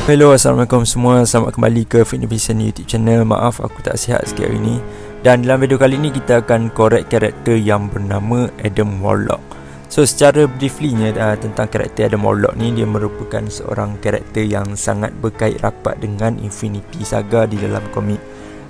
Hello, Assalamualaikum semua. Selamat kembali ke Fitness Vision YouTube channel. Maaf aku tak sihat sikit hari ni. Dan dalam video kali ni kita akan korek karakter yang bernama Adam Warlock. So secara briefly-nya tentang karakter Adam Warlock ni, dia merupakan seorang karakter yang sangat berkait rapat dengan Infinity Saga di dalam komik.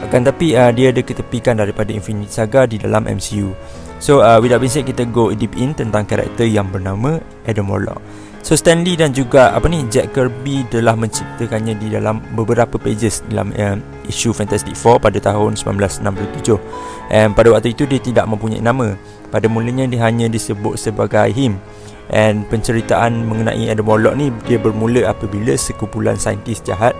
Akan tapi dia ada ketepikan daripada Infinity Saga di dalam MCU. So without being said, kita go deep in tentang karakter yang bernama Adam Warlock. So Stan Lee dan juga Jack Kirby telah menciptakannya di dalam beberapa pages dalam isu Fantastic Four pada tahun 1967. Pada waktu itu dia tidak mempunyai nama. Pada mulanya dia hanya disebut sebagai him. And penceritaan mengenai Adam Warlock ni dia bermula apabila sekumpulan saintis jahat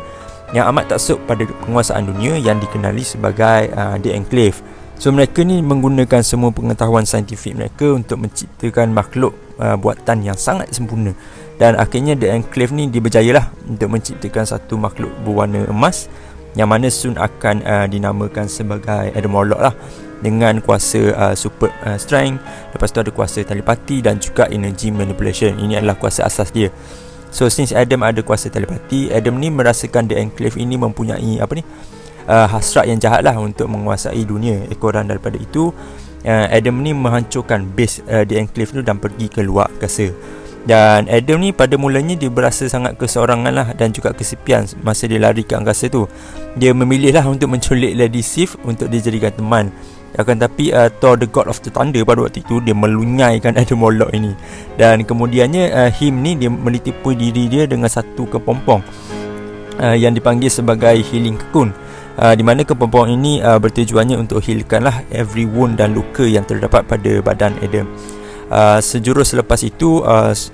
yang amat taksub pada penguasaan dunia yang dikenali sebagai The Enclave. So mereka ni menggunakan semua pengetahuan saintifik mereka untuk menciptakan makhluk buatan yang sangat sempurna. Dan akhirnya The Enclave ni dia berjayalah untuk menciptakan satu makhluk berwarna emas yang mana soon akan dinamakan sebagai Adam Warlock lah, dengan kuasa super strength. Lepas tu ada kuasa telepati dan juga energy manipulation. Ini adalah kuasa asas dia. So since Adam ada kuasa telepati, Adam ni merasakan The Enclave ini mempunyai hasrat yang jahat lah untuk menguasai dunia. Ekoran daripada itu, Adam ni menghancurkan base The Enclave tu dan pergi ke luar angkasa. Dan Adam ni pada mulanya dia berasa sangat keseorangan lah dan juga kesepian masa dia lari ke angkasa tu. Dia memilih lah untuk menculik Lady Sif untuk dijadikan teman. Akan tapi Thor the God of the Thunder pada waktu itu dia melunyaikan Adam Warlock ini. Dan kemudiannya him ni dia melitipu diri dia dengan satu kepompong yang dipanggil sebagai healing cocoon. Di mana kepompong ini bertujuannya untuk healkanlah every wound dan luka yang terdapat pada badan Adam. Sejurus selepas itu,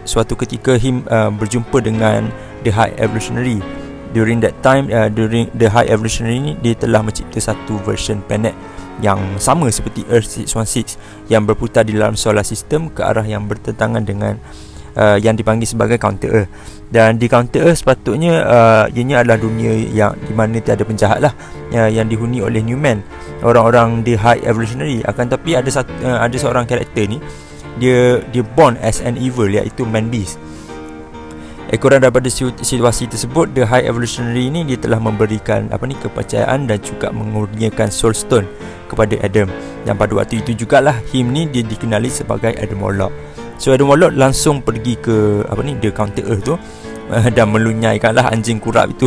suatu ketika him berjumpa dengan The High Evolutionary. During that time, during The High Evolutionary ni, dia telah mencipta satu version planet yang sama seperti Earth 616 yang berputar di dalam solar system ke arah yang bertentangan dengan yang dipanggil sebagai Counter Earth. Dan di Counter Earth sepatutnya ianya adalah dunia yang di mana tiada penjahat lah, yang dihuni oleh Newman, orang-orang The High Evolutionary. Akan tapi ada seorang karakter ni, dia born as an evil, iaitu Man Beast. Ekoran daripada situasi tersebut, The High Evolutionary ni dia telah memberikan kepercayaan dan juga mengurniakan Soul Stone kepada Adam. Dan pada waktu itu jugalah him ni dia dikenali sebagai Adam Warlock. So Adam Warlock langsung pergi ke The Counter Earth tu dan melunyaikanlah anjing kurap itu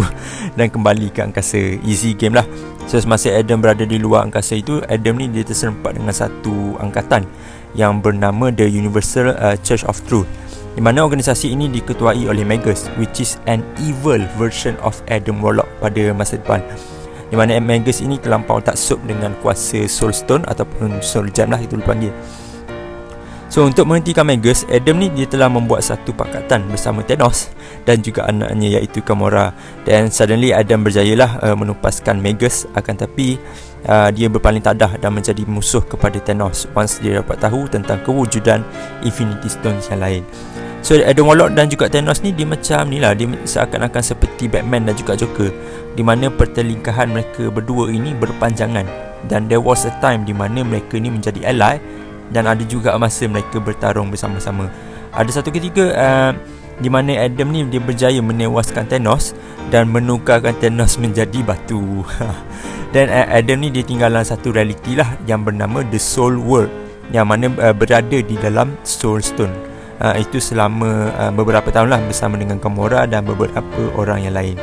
dan kembali ke angkasa. Easy game lah. So semasa Adam berada di luar angkasa itu, Adam ni dia terserempak dengan satu angkatan yang bernama The Universal Church of Truth, di mana organisasi ini diketuai oleh Magus, which is an evil version of Adam Warlock pada masa depan. Di mana Magus ini terlampau taksub dengan kuasa Soul Stone ataupun Soul Gem lah itu dipanggil. So untuk menghentikan Magus, Adam ni dia telah membuat satu pakatan bersama Thanos dan juga anaknya iaitu Gamora. Dan suddenly Adam berjayalah menupaskan Magus. Akan tapi dia berpaling tadah dan menjadi musuh kepada Thanos once dia dapat tahu tentang kewujudan Infinity Stones yang lain. So Adam Warlock dan juga Thanos ni dia macam ni lah, dia seakan-akan seperti Batman dan juga Joker, di mana pertelingkahan mereka berdua ini berpanjangan. Dan there was a time di mana mereka ni menjadi ally, dan ada juga masa mereka bertarung bersama-sama. Ada satu ketika di mana Adam ni dia berjaya menewaskan Thanos dan menukarkan Thanos menjadi batu. Dan Adam ni dia tinggal dalam satu reality lah yang bernama The Soul World, yang mana berada di dalam Soul Stone. Itu selama beberapa tahun lah bersama dengan Gamora dan beberapa orang yang lain.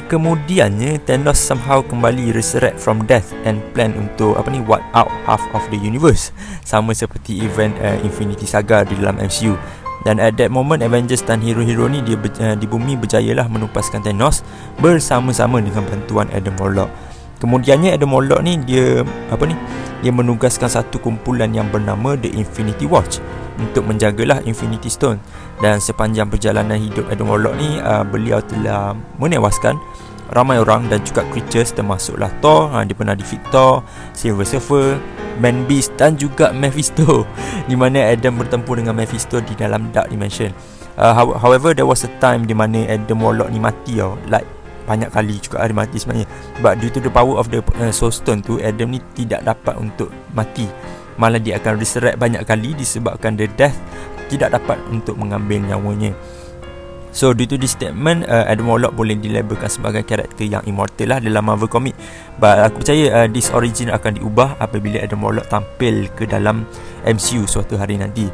Kemudiannya Thanos somehow kembali resurrect from death and plan untuk wipe out half of the universe, sama seperti event Infinity Saga di dalam MCU. Dan at that moment Avengers dan hero-hero ni dia di bumi berjayalah menupaskan Thanos bersama-sama dengan bantuan Adam Warlock. Kemudiannya Adam Warlock ni dia menugaskan satu kumpulan yang bernama The Infinity Watch untuk menjagalah Infinity Stone. Dan sepanjang perjalanan hidup Adam Warlock ni, beliau telah menewaskan ramai orang dan juga creatures, termasuklah Thor, dia pernah defeat Thor, Silver Surfer, Man Beast dan juga Mephisto, di mana Adam bertempur dengan Mephisto di dalam Dark Dimension. However, there was a time di mana Adam Warlock ni mati like banyak kali juga dia mati sebenarnya. But due to the power of the Soul Stone tu, Adam ni tidak dapat untuk mati, malah dia akan resurrect banyak kali disebabkan the death tidak dapat untuk mengambil nyawanya. So due to this statement, Adam Warlock boleh dilabelkan sebagai karakter yang immortal lah dalam Marvel Comic. But aku percaya this origin akan diubah apabila Adam Warlock tampil ke dalam MCU suatu hari nanti.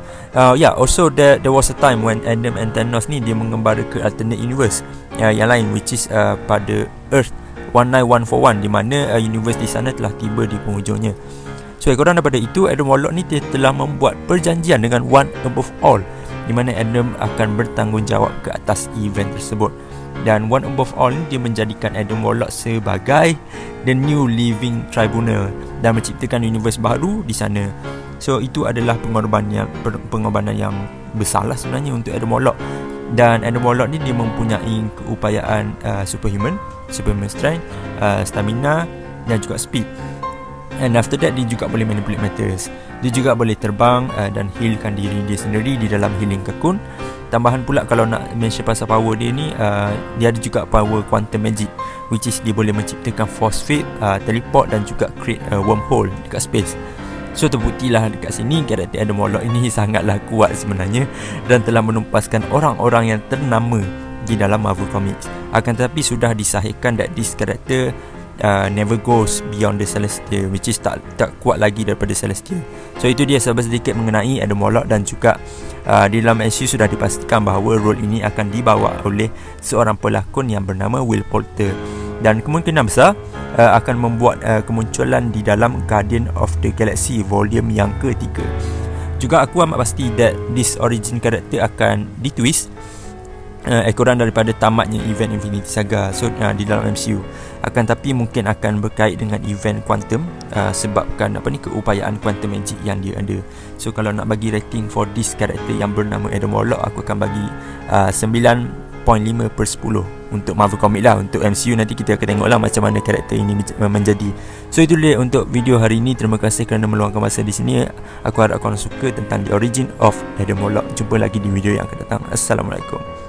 Also there was a time when Adam and Thanos ni dia mengembara ke alternate universe yang lain, which is pada Earth 19141, di mana universe di sana telah tiba di penghujungnya. So korang daripada itu, Adam Warlock ni dia telah membuat perjanjian dengan One Above All, di mana Adam akan bertanggungjawab ke atas event tersebut. Dan One Above All ni dia menjadikan Adam Warlock sebagai the new living tribunal dan menciptakan universe baru di sana. So itu adalah pengorbanan yang besar lah sebenarnya untuk Adam Warlock. Dan Adam Warlock ni dia mempunyai keupayaan superhuman strength, stamina dan juga speed. And after that, dia juga boleh manipulate matters. Dia juga boleh terbang dan healkan diri dia sendiri di dalam healing cocoon. Tambahan pula, kalau nak mention pasal power dia ni, dia ada juga power quantum magic, which is dia boleh menciptakan force field, teleport dan juga create a wormhole dekat space. So terbuktilah dekat sini karakter Adam Warlock ini sangatlah kuat sebenarnya dan telah menumpaskan orang-orang yang ternama di dalam Marvel Comics. Akan tetapi sudah disahihkan that this character never goes beyond the Celestial, which is tak kuat lagi daripada Celestial. So itu dia sahabat sedikit mengenai Adam Warlock, dan juga di dalam MCU sudah dipastikan bahawa role ini akan dibawa oleh seorang pelakon yang bernama Will Poulter, dan kemungkinan besar akan membuat kemunculan di dalam Guardian of the Galaxy volume yang ketiga. Juga aku amat pasti that this origin character akan ditwist ekoran daripada tamatnya event Infinity Saga, so di dalam MCU. Akan tapi mungkin akan berkait dengan event quantum, sebabkan keupayaan quantum magic yang dia ada. So kalau nak bagi rating for this character yang bernama Adam Warlock, aku akan bagi 9.5/10 untuk Marvel Comic lah. Untuk MCU nanti kita akan tengok lah macam mana karakter ini menjadi. So itu dia untuk video hari ini. Terima kasih kerana meluangkan masa di sini. Aku harap korang suka tentang the origin of Adam Warlock. Jumpa lagi di video yang akan datang. Assalamualaikum.